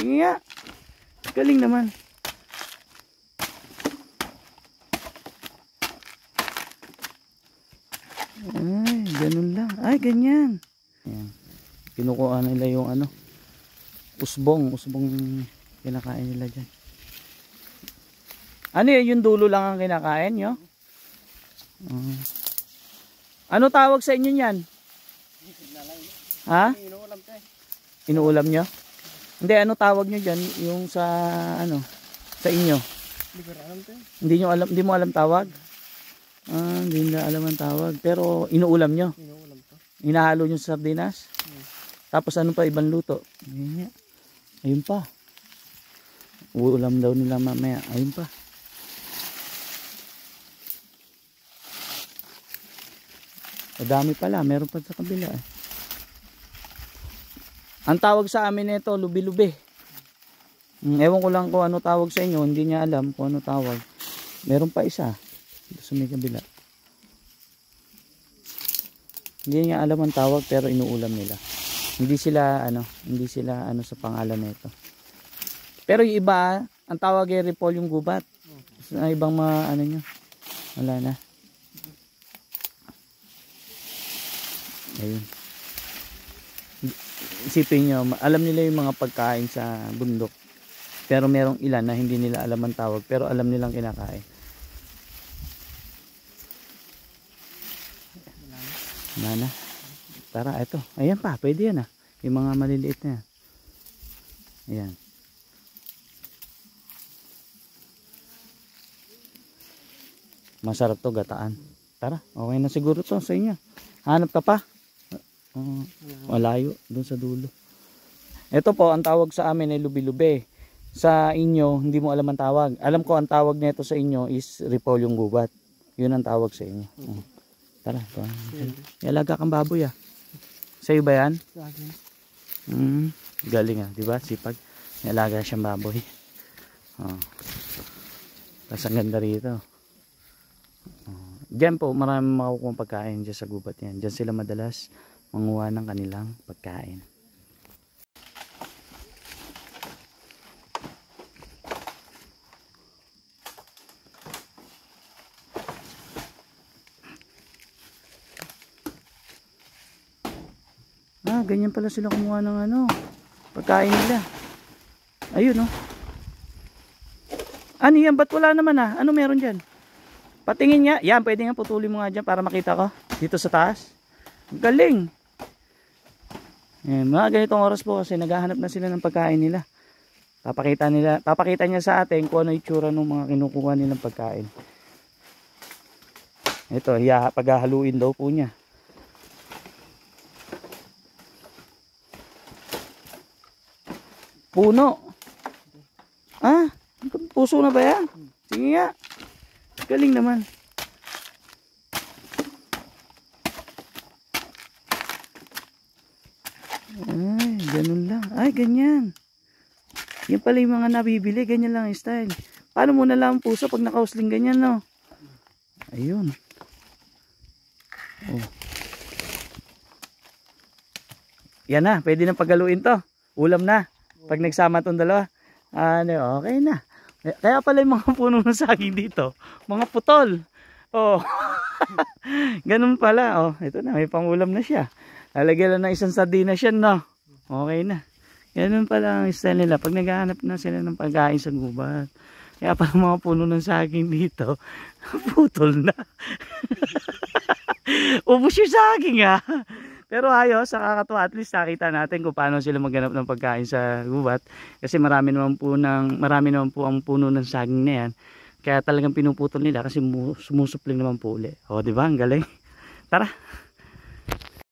Sige nga. Galing naman. Ay, ganun lang. Ay, ganyan. Ayan. Kinukuha nila yung ano, usbong kinakain nila dyan. Ano yun, yung dulo lang ang kinakain nyo? Ano tawag sa inyo yan? Ha? Inuulam nyo? Hindi, ano tawag nyo dyan? Yung sa ano, sa inyo? Hindi nyo alam, hindi mo alam tawag? Hindi nila alam ang tawag. Pero inuulam nyo? Inuulam to. Hinahalo nyo sa sardinas? Tapos ano pa ibang luto? Ayun pa. Uulam daw nila mamaya. Ayun pa. Madami pala. Meron pa sa kabila. Ang tawag sa amin nito, lubi-lubi. Ewan ko lang kung ano tawag sa inyo. Hindi niya alam kung ano tawag. Meron pa isa. Dito sa may kabila. Hindi niya alam ang tawag pero inuulam nila. Hindi sila ano sa pangalan nito. Pero yung iba, ang tawag ay repol yung gubat. Sa ibang ano nyo. Wala na. Ayun. Isipin nyo, alam nila yung mga pagkain sa bundok. Pero merong ilan na hindi nila alam ang tawag pero alam nilang kinakain. Nana. Tara, ito. Ayan pa, pwede yan yung mga maliliit na yan. Ayan. Masarap to gataan. Tara, okay na siguro to sa inyo. Hanap ka pa? Malayo, dun sa dulo. Ito po, ang tawag sa amin ay lubi-lubi. Sa inyo, hindi mo alam ang tawag. Alam ko ang tawag nito sa inyo is repolyong gubat. Yun ang tawag sa inyo. Tara, alaga kang baboy Sa'yo ba yan? Sa akin. Galing diba? Sipag. Alaga siyang baboy. Tapos ang ganda rito. Diyan po maraming makukuha pagkain dyan sa gubat yan. Diyan sila madalas manguha ng kanilang pagkain. Ganyan pala sila kumuha ng pagkain nila. Ayun Ano yan? Ba't wala naman Ano meron dyan? Patingin niya. Yan, pwede nga putulin mo nga dyan para makita ko. Dito sa taas. Galing. Mga ganitong oras po kasi naghahanap na sila ng pagkain nila. Papakita niya sa atin kung ano itsura ng mga kinukuha nilang pagkain. Ito, paghahaluin daw po niya. Puno. Puso na ba yan? Sige nga. Galing naman. Ay, ganun lang. Ay, ganyan. Yan pala yung mga nabibili. Ganyan lang yung style. Paano mo na lang ang puso pag nakausling ganyan, no? Ayun. Yan na. Pwede na paghaluin to. Ulam na. Pag nagsama itong dalawa, okay na. Kaya pala yung mga puno ng saging dito, mga putol. Ganun pala. Ito na, may pangulam na siya. Lalagyan lang ng isang sardinas yan, no? Okay na. Ganun pala ang style nila. Pag naghahanap na sila ng pagkain sa gubat. Kaya pala mga puno ng saging dito, putol na. Ubus yung saging Pero ayos, nakakatuwa, at least nakita natin kung paano sila maghanap ng pagkain sa gubat. Kasi marami naman po ang puno ng saging na yan. Kaya talagang pinuputol nila kasi sumusupling naman po uli. Di ba? Ang galing. Tara.